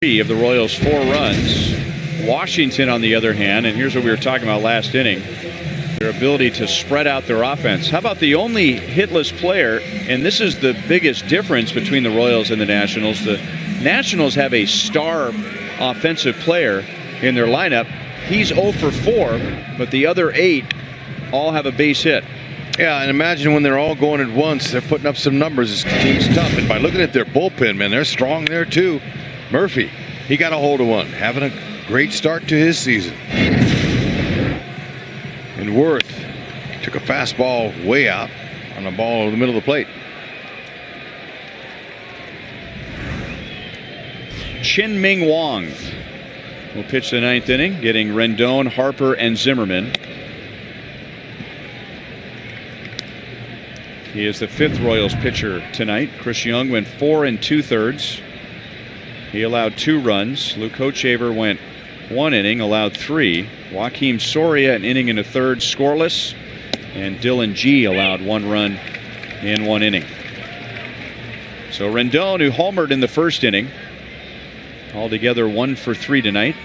Of the Royals 4 runs. Washington on the other hand, and here's what we were talking about last inning, their ability to spread out their offense. How about the only hitless player, and this is the biggest difference between the Royals and the Nationals. The Nationals have a star offensive player in their lineup. He's 0 for 4, but the other 8 all have a base hit. Yeah, and imagine when they're all going at once, they're putting up some numbers. This team's tough, and by looking at their bullpen, man, they're strong there too. Murphy, he got a hold of one, having a great start to his season. And Worth took a fastball way out on a ball in the middle of the plate. Chien-Ming Wang will pitch the 9th inning, getting Rendon, Harper, and Zimmerman. He is the 5th Royals pitcher tonight. Chris Young went 4 2/3. He allowed 2 runs. Luke Hochevar went 1 inning, allowed 3. Joakim Soria an inning and a third, scoreless. And Dylan G allowed 1 run in 1 inning. So Rendon, who homered in the 1st inning, altogether 1 for 3 tonight.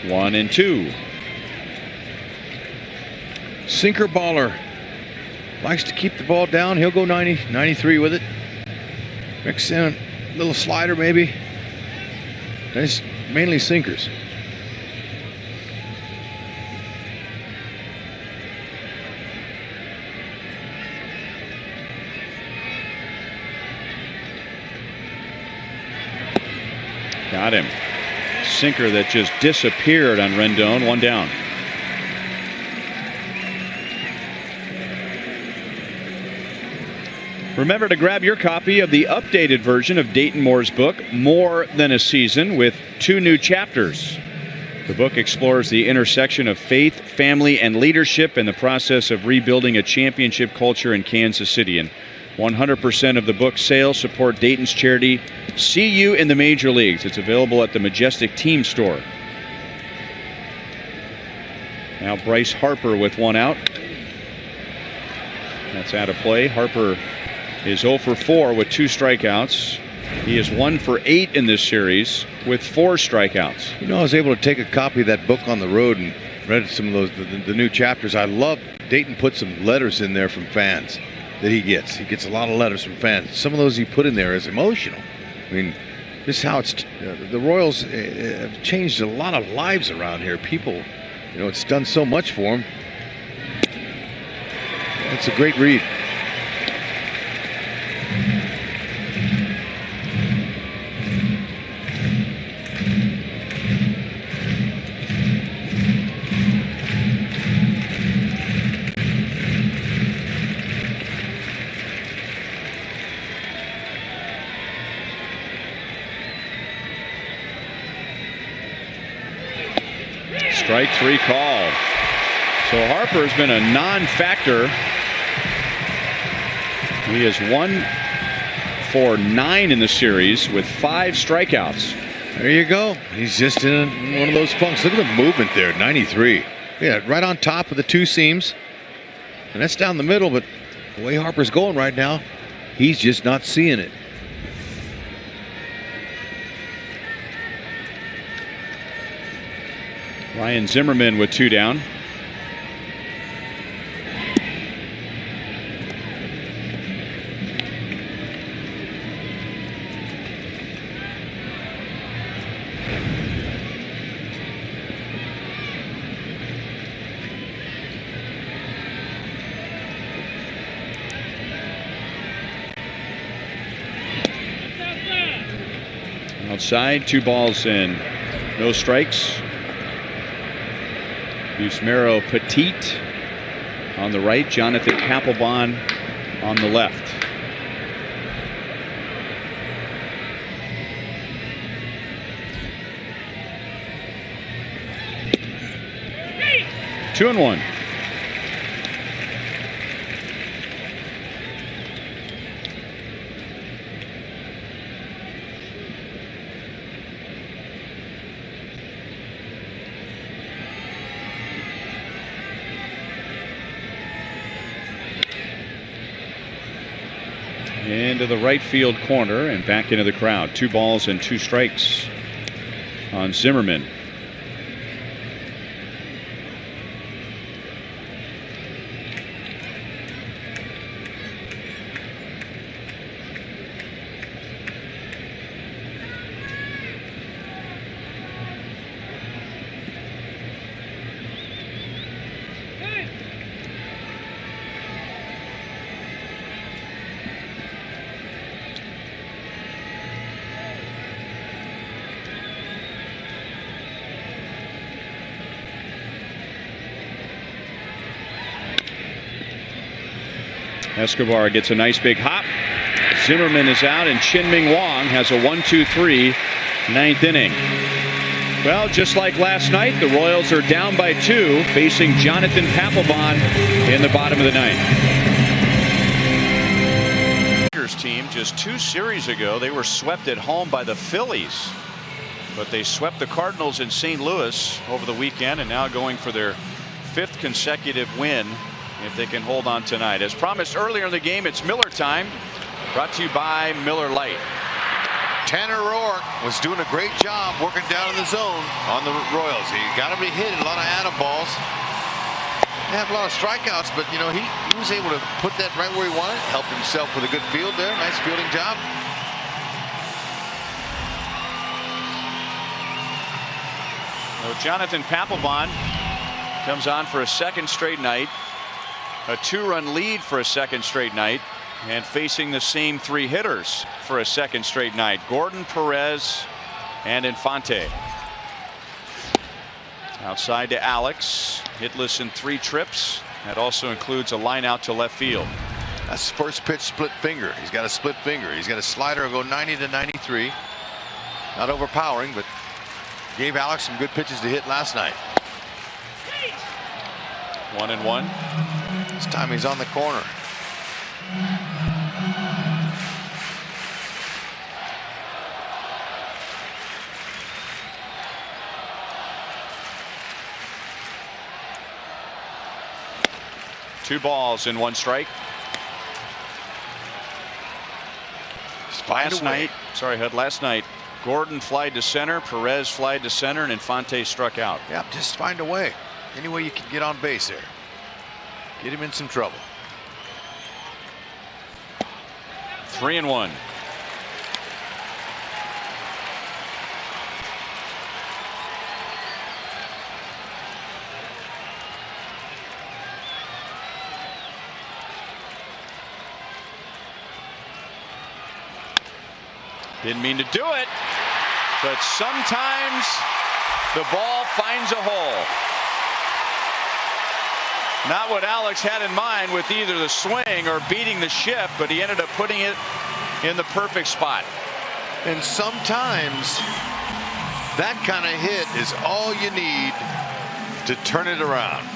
One and 2. Sinker baller. Likes to keep the ball down. He'll go 90, 93 with it. Mix in a little slider maybe. It's mainly sinkers. Got him. Sinker that just disappeared on Rendon. 1 down. Remember to grab your copy of the updated version of Dayton Moore's book, More Than a Season, with 2 new chapters. The book explores the intersection of faith, family, and leadership in the process of rebuilding a championship culture in Kansas City. And 100% of the book sales support Dayton's charity, See You in the Major Leagues. It's available at the Majestic Team Store. Now Bryce Harper with 1 out. That's out of play. Harper is 0 for 4 with 2 strikeouts. He is 1 for 8 in this series with 4 strikeouts. You know, I was able to take a copy of that book on the road and read some of those the new chapters. I love Dayton put some letters in there from fans that he gets. He gets a lot of letters from fans. Some of those he put in there is emotional. I mean, this is how it's the Royals have changed a lot of lives around here. People, you know, it's done so much for them. It's a great read. Strike 3 call. So Harper's been a non-factor. He is 1 for 9 in the series with 5 strikeouts. There you go. He's just in one of those funks. Look at the movement there. 93. Yeah, right on top of the 2 seams. And that's down the middle, but the way Harper's going right now, he's just not seeing it. Ryan Zimmerman with 2 down. Outside, 2 balls and no strikes. Yusmeiro Petit on the right, Jonathan Papelbon on the left. Two and 1. into the right field corner and back into the crowd. 2 balls and 2 strikes on Zimmerman. Escobar gets a nice big hop. Zimmerman is out, and Chien-Ming Wang has a 1-2-3 ninth inning. Well, just like last night, the Royals are down by 2, facing Jonathan Papelbon in the bottom of the ninth. Team just 2 series ago, they were swept at home by the Phillies, but they swept the Cardinals in St. Louis over the weekend, and now going for their 5th consecutive win if they can hold on tonight. As promised earlier in the game, it's Miller time, brought to you by Miller Lite. Tanner Roark was doing a great job working down in the zone on the Royals. He got him to hit a lot of atom balls. They have a lot of strikeouts, but you know, he was able to put that right where he wanted. Helped himself with a good field there. Nice fielding job. So Jonathan Papelbon comes on for a 2nd straight night. A 2-run lead for a 2nd straight night, and facing the same 3 hitters for a 2nd straight night. Gordon, Perez, and Infante. Outside to Alex, hitless in 3 trips. That also includes a line out to left field. That's first pitch split finger. He's got a split finger. He's got a slider go 90 to 93. Not overpowering, but gave Alex some good pitches to hit last night. 1-1. This time he's on the corner. Two balls and 1 strike. Last night, Gordon flied to center, Perez flied to center, and Infante struck out. Yeah, just find a way. Any way you can get on base there. Get him in some trouble. 3-1. Didn't mean to do it, but sometimes the ball finds a hole. Not what Alex had in mind with either the swing or beating the shift, but he ended up putting it in the perfect spot. And sometimes that kind of hit is all you need to turn it around.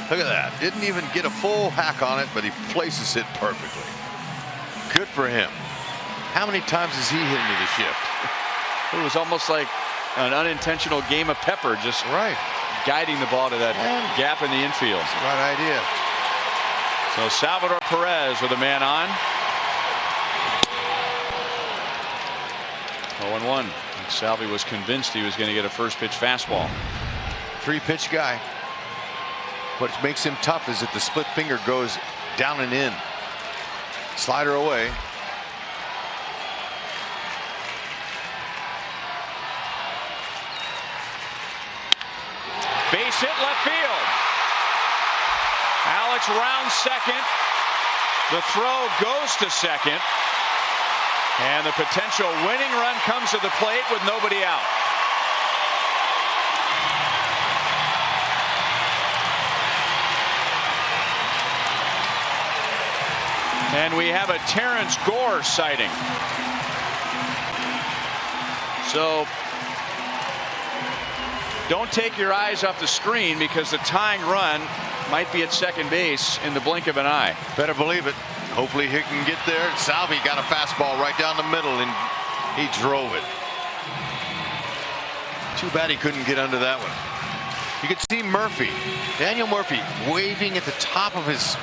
Look at that. Didn't even get a full hack on it, but he places it perfectly. Good for him. How many times has he hit into the shift? It was almost like an unintentional game of pepper, just right, guiding the ball to that gap in the infield. That's the right idea. So Salvador Perez with a man on. 0-1. Salvi was convinced he was going to get a first pitch fastball. 3-pitch guy. What makes him tough is that the split finger goes down and in. Slider away. Base hit left field. Alex rounds second. The throw goes to second. And the potential winning run comes to the plate with nobody out. And we have a Terrence Gore sighting. So don't take your eyes off the screen, because the tying run might be at second base in the blink of an eye. Better believe it. Hopefully he can get there. Salvi got a fastball right down the middle, and he drove it. Too bad he couldn't get under that one. You could see Murphy, Daniel Murphy, waving at the top of his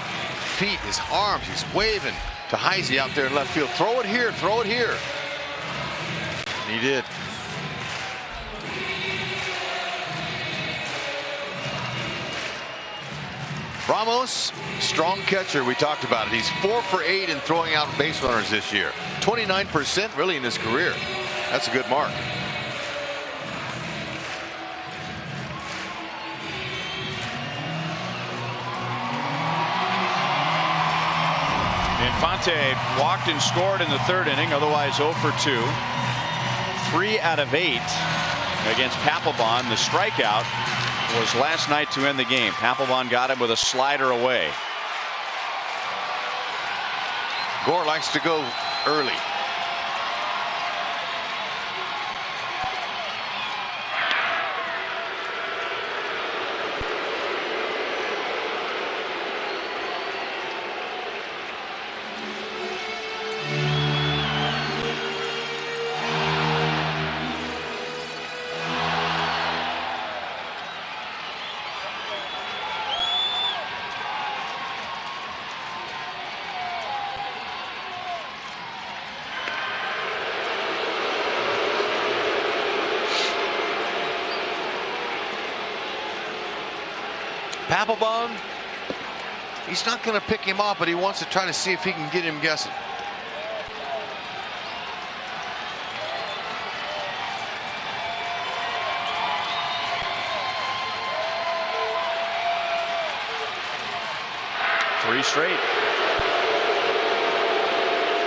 feet, his arms. He's waving. to Heisey out there in left field. Throw it here, throw it here. And he did. Ramos, strong catcher. We talked about it. He's 4 for 8 in throwing out base runners this year. 29% really in his career. That's a good mark. Infante walked and scored in the 3rd inning, otherwise 0 for 2. 3 out of 8 against Papelbon. The strikeout was last night to end the game. Papelbon got him with a slider away. Gore likes to go early. Papelbon, he's not going to pick him up, but he wants to try to see if he can get him guessing. Three straight.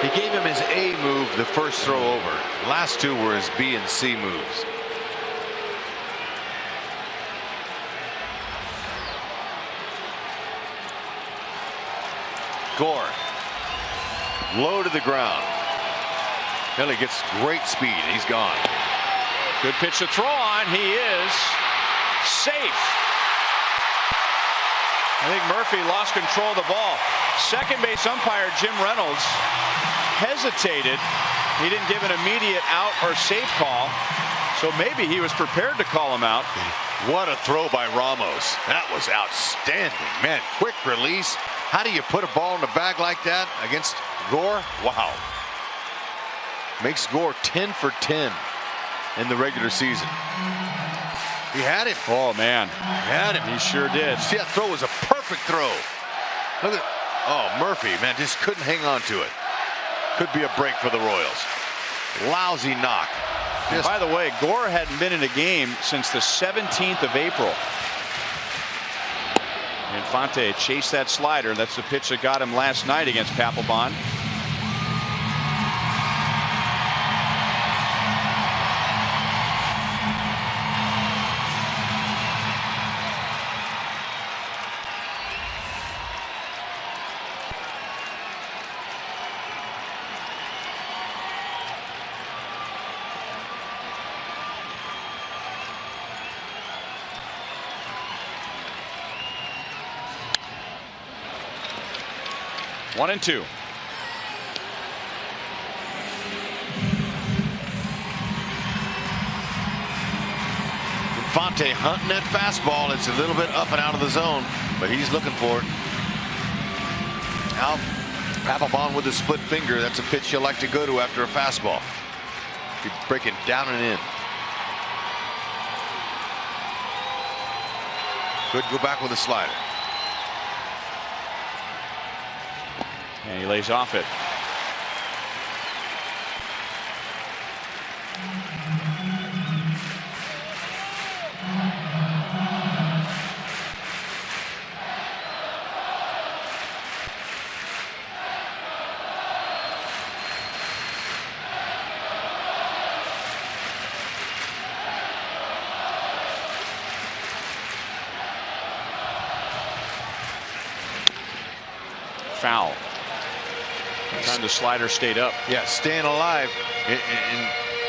He gave him his A move the first throw over. The last 2 were his B and C moves. Gore, low to the ground. Billy gets great speed. He's gone. Good pitch to throw on. He is safe. I think Murphy lost control of the ball. Second base umpire Jim Reynolds hesitated. He didn't give an immediate out or safe call, so maybe he was prepared to call him out. What a throw by Ramos. That was outstanding. Man, quick release. How do you put a ball in the bag like that against Gore? Wow. Makes Gore 10 for 10 in the regular season. He had him. Oh, man. Had him. He sure did. See, that throw was a perfect throw. Look at, oh, Murphy, man, just couldn't hang on to it. Could be a break for the Royals. Lousy knock. By the way, Gore hadn't been in a game since the 17th of April. Infante chased that slider. That's the pitch that got him last night against Papelbon. One and two. Infante hunting that fastball. It's a little bit up and out of the zone, but he's looking for it. Now, Papelbon with a split finger. That's a pitch you like to go to after a fastball. He's breaking down and in. Could go back with a slider. And he lays off it. Foul. Time the slider stayed up. Yeah, staying alive. And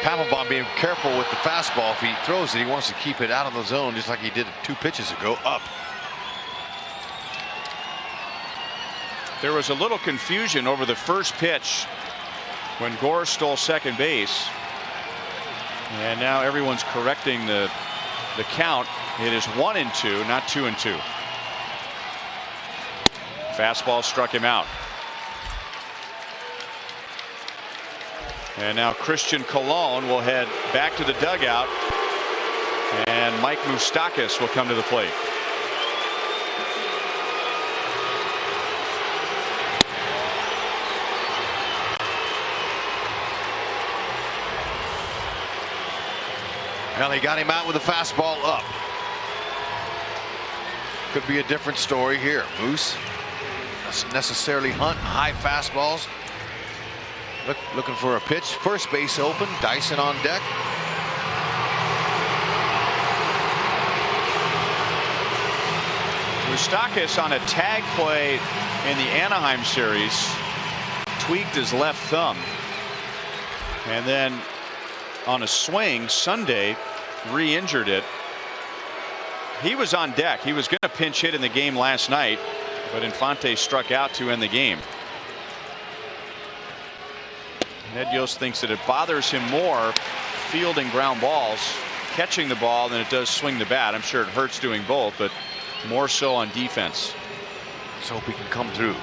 Papelbon being careful with the fastball. If he throws it, he wants to keep it out of the zone, just like he did 2 pitches ago. Up. There was a little confusion over the first pitch when Gore stole second base. And now everyone's correcting the count. It is 1-2, not 2-2. Fastball struck him out. And now Christian Colon will head back to the dugout, and Mike Moustakas will come to the plate. Well, he got him out with a fastball up. Could be a different story here. Moose doesn't necessarily hunt high fastballs. Looking for a pitch. First base open. Dyson on deck. Moustakas on a tag play in the Anaheim series tweaked his left thumb, and then on a swing Sunday re-injured it. He was on deck. He was going to pinch hit in the game last night, but Infante struck out to end the game. Ned Yost thinks that it bothers him more fielding ground balls, catching the ball, than it does swing the bat. I'm sure it hurts doing both, but more so on defense. Let's hope he can come through.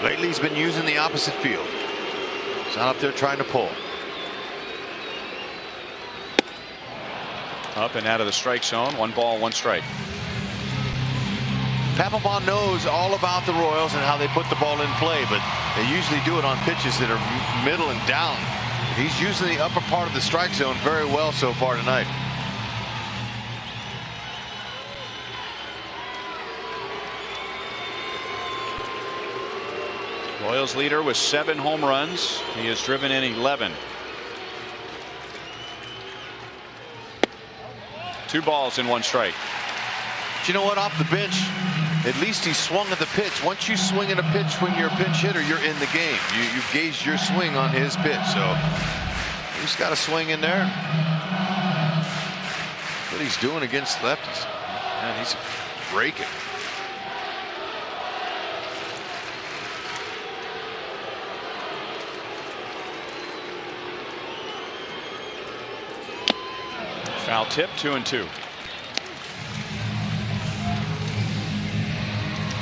Lately he's been using the opposite field. He's not up there trying to pull. Up and out of the strike zone. 1 ball, 1 strike. Papelbon knows all about the Royals and how they put the ball in play, but they usually do it on pitches that are middle and down. He's using the upper part of the strike zone very well so far tonight. Royals leader with 7 home runs. He has driven in 11. 2 balls and 1 strike. But you know what? Off the bench, at least he swung at the pitch. Once you swing at a pitch when you're a pinch hitter, you're in the game. You've gauged your swing on his pitch. So he's got a swing in there. What he's doing against lefties. Man, he's breaking. Foul tip, 2-2.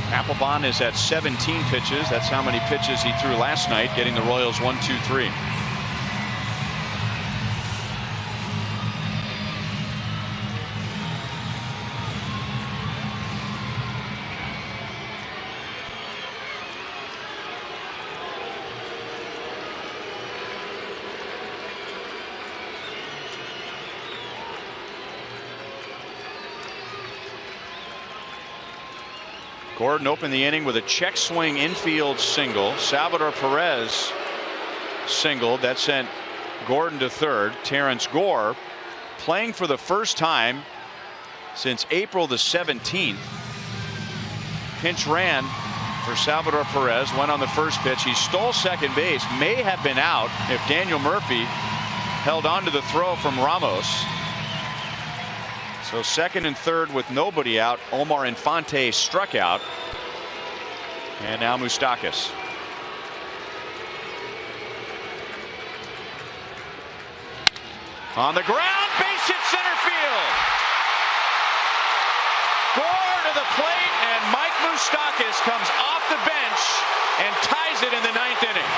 Papelbon is at 17 pitches. That's how many pitches he threw last night, getting the Royals 1-2-3. Gordon opened the inning with a check swing infield single. Salvador Perez singled. That sent Gordon to third. Terrence Gore, playing for the first time since April the 17th. Pinch ran for Salvador Perez. Went on the first pitch. He stole second base. May have been out if Daniel Murphy held on to the throw from Ramos. So second and third with nobody out. Omar Infante struck out. And now Moustakas. On the ground, base hit center field. Gore to the plate, and Mike Moustakas comes off the bench and ties it in the 9th inning.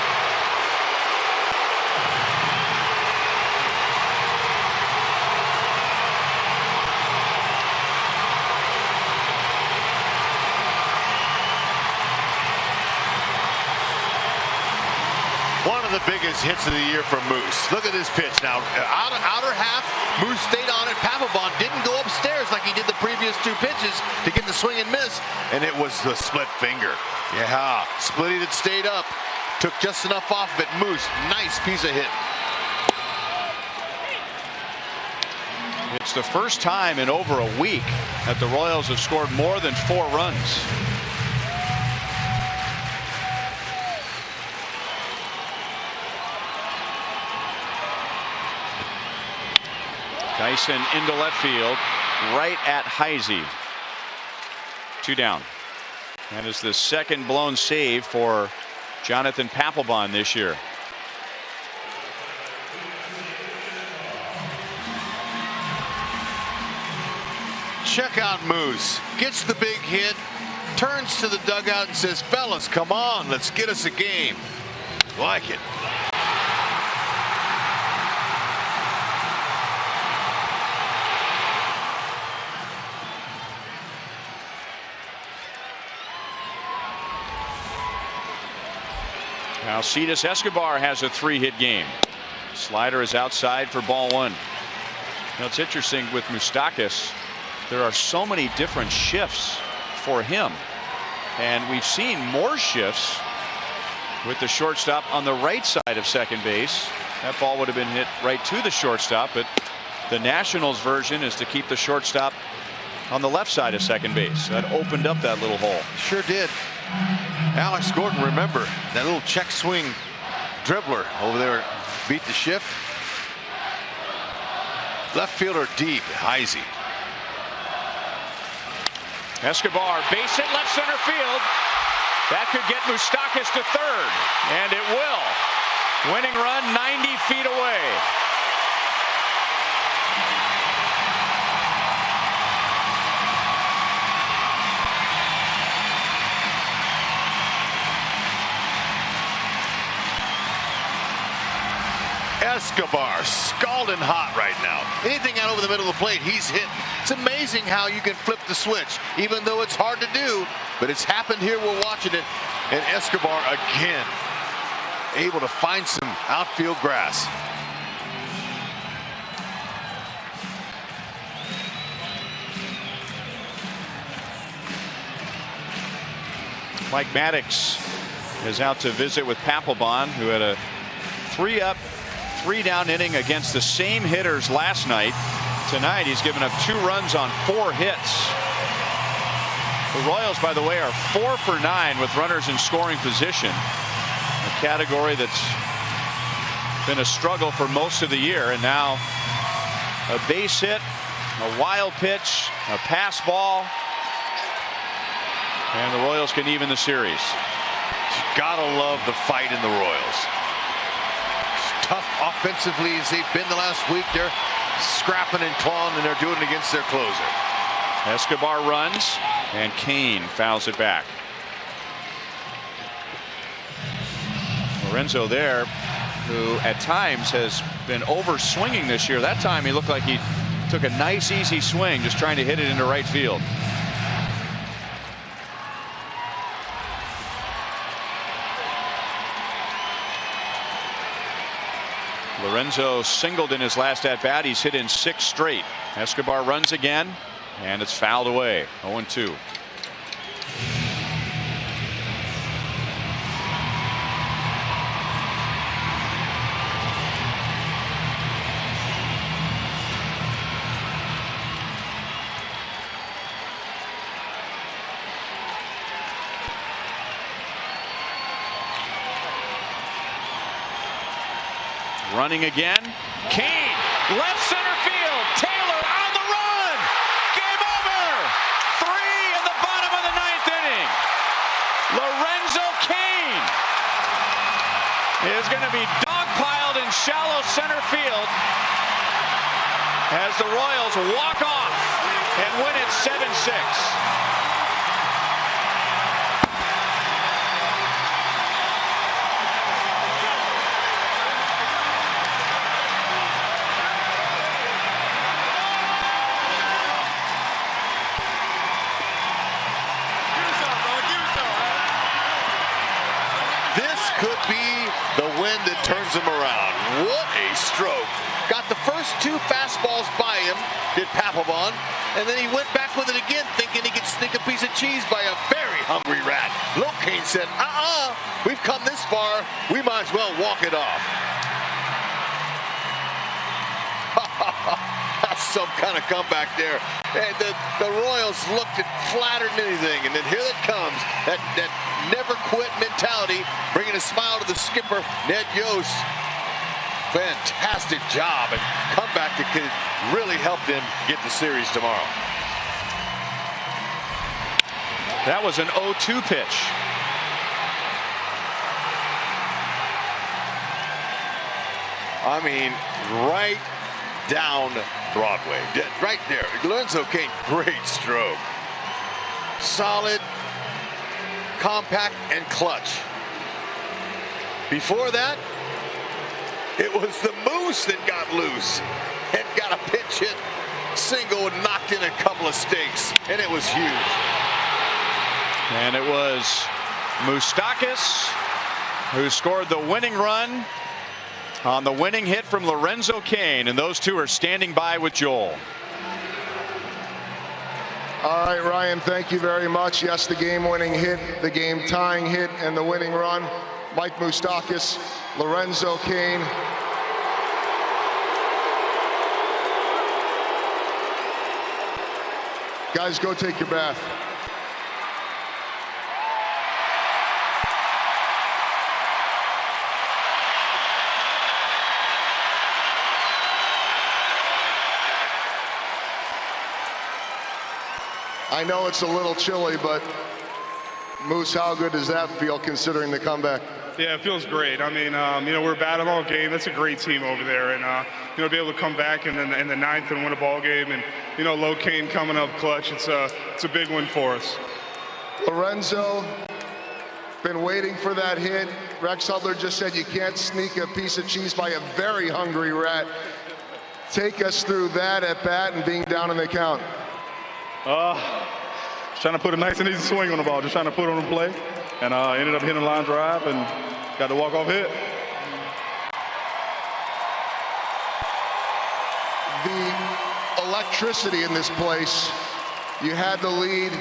One of the biggest hits of the year for Moose. Look at this pitch now. Outer half, Moose stayed on it. Papelbon didn't go upstairs like he did the previous 2 pitches to get the swing and miss, and it was the split finger. Yeah, Splitty that stayed up. Took just enough off of it. Moose, nice piece of hit. It's the first time in over a week that the Royals have scored more than 4 runs. Dyson into left field, right at Heisey. 2 down. That is the second blown save for Jonathan Papelbon this year. Check out Moose. Gets the big hit. turns to the dugout and says, fellas, come on, let's get us a game. Like it. Alcides Escobar has a 3-hit game. Slider is outside for ball 1. Now it's interesting with Moustakas, there are so many different shifts for him, and we've seen more shifts with the shortstop on the right side of second base. That ball would have been hit right to the shortstop, but the Nationals version is to keep the shortstop on the left side of second base. That opened up that little hole. Sure did. Alex Gordon, remember that little check swing dribbler over there, beat the shift. Left fielder deep, Heisey. Escobar, base hit left center field. That could get Moustakas to third, and it will. Winning run 90 feet away. Escobar scalding hot right now. Anything out over the middle of the plate, he's hitting. It's amazing how you can flip the switch, even though it's hard to do. But it's happened here. We're watching it. And Escobar again able to find some outfield grass. Mike Maddox is out to visit with Papelbon, who had a 3-up, 3-down inning against the same hitters last night. Tonight he's given up 2 runs on 4 hits. The Royals, by the way, are 4 for 9 with runners in scoring position, a category that's been a struggle for most of the year. And now a base hit, a wild pitch, a pass ball, and the Royals can even the series. You gotta love the fight in the Royals. Tough offensively as they've been the last week. They're scrapping and clawing, and they're doing it against their closer. Escobar runs, and Kane fouls it back. Lorenzo there, who at times has been over swinging this year. That time he looked like he took a nice easy swing, just trying to hit it into right field. Lorenzo singled in his last at bat. He's hit in 6 straight. Escobar runs again, and it's fouled away. 0-2. Running again. Kane, left center field. Taylor on the run. Game over. 3 in the bottom of the 9th inning. Lorenzo Kane is going to be dogpiled in shallow center field as the Royals walk off and win it 7-6. Could be the wind that turns him around. What a stroke. Got the first 2 fastballs by him, did Papelbon, and then he went back with it again, thinking he could sneak a piece of cheese by a very hungry rat. Locane said, we've come this far, we might as well walk it off. That's some kind of comeback there. And the Royals looked at flatter than anything, and then here it comes, that never quit mentality, bringing a smile to the skipper, Ned Yost. Fantastic job, and comeback that could really help them get the series tomorrow. That was an 0-2 pitch. I mean, right down Broadway, right there. Lorenzo Kane, great stroke. Solid, compact, and clutch. Before that, it was the Moose that got loose and got a pinch hit single and knocked in a couple of stakes, and it was huge. And it was Moustakas who scored the winning run on the winning hit from Lorenzo Cain, and those two are standing by with Joel. All right, Ryan, thank you very much. Yes, the game-winning hit, the game-tying hit, and the winning run. Mike Moustakas, Lorenzo Cain. Guys, go take your bath. I know it's a little chilly, but Moose, how good does that feel considering the comeback? Yeah, it feels great. I mean, we're battle all game. That's a great team over there, and be able to come back in the ninth and win a ball game, and Lo Cain coming up clutch. It's a big win for us. Lorenzo, been waiting for that hit. Rex Hudler just said you can't sneak a piece of cheese by a very hungry rat. Take us through that at bat and being down in the count. Just trying to put a nice and easy swing on the ball, just trying to put it on the play, and ended up hitting a line drive and got the walk-off hit. The electricity in this place, you had the lead,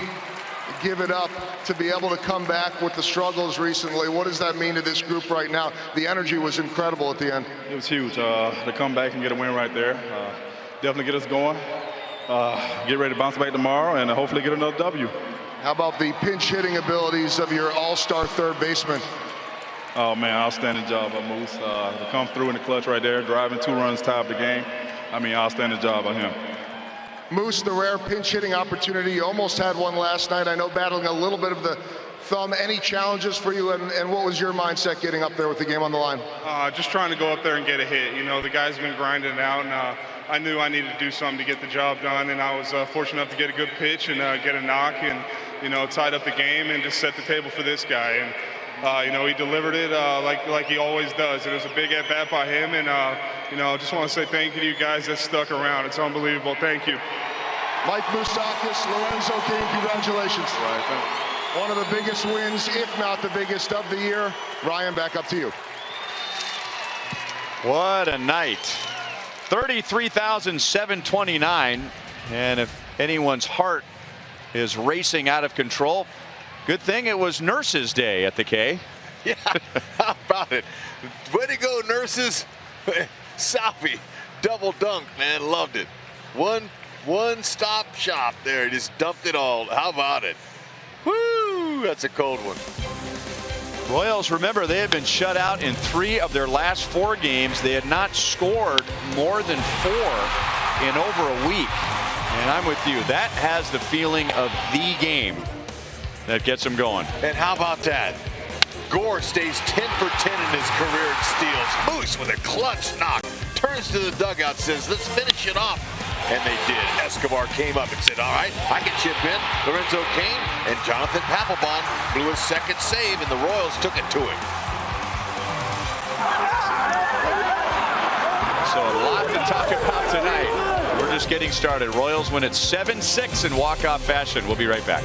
give it up to be able to come back with the struggles recently. What does that mean to this group right now? The energy was incredible at the end. It was huge to come back and get a win right there. Definitely get us going. Get ready to bounce back tomorrow and hopefully get another W. How about the pinch hitting abilities of your all-star third baseman? Oh man, outstanding job by Moose. To come through in the clutch right there, driving 2 runs, tie up the game. I mean, outstanding job by him. Moose, the rare pinch hitting opportunity. You almost had one last night. I know battling a little bit of the thumb. Any challenges for you, and what was your mindset getting up there with the game on the line? Just trying to go up there and get a hit. The guy's been grinding it out, and I knew I needed to do something to get the job done, and I was fortunate enough to get a good pitch and get a knock and, tied up the game and just set the table for this guy. And, he delivered it like he always does. It was a big at-bat by him, and, I just want to say thank you to you guys that stuck around. It's unbelievable. Thank you. Mike Moustakas, Lorenzo Cain, congratulations. One of the biggest wins, if not the biggest of the year. Ryan, back up to you. What a night. 33,729, and if anyone's heart is racing out of control, good thing it was Nurses Day at the K. Yeah, how about it? Way to go, Nurses. Salvi, double dunk, man, loved it. One stop shop there, just dumped it all. How about it? Woo, that's a cold one. Royals, remember, they had been shut out in 3 of their last 4 games. They had not scored more than 4 in over a week. And I'm with you. That has the feeling of the game that gets them going. And how about that? Gore stays 10 for 10 in his career in steals. Moose with a clutch knock. Turns to the dugout, says, let's finish it off. And they did. Escobar came up and said, all right, I can chip in. Lorenzo Cain and Jonathan Papelbon blew a second save, and the Royals took it to him. So a lot to talk about tonight. We're just getting started. Royals win at 7-6 in walk-off fashion. We'll be right back.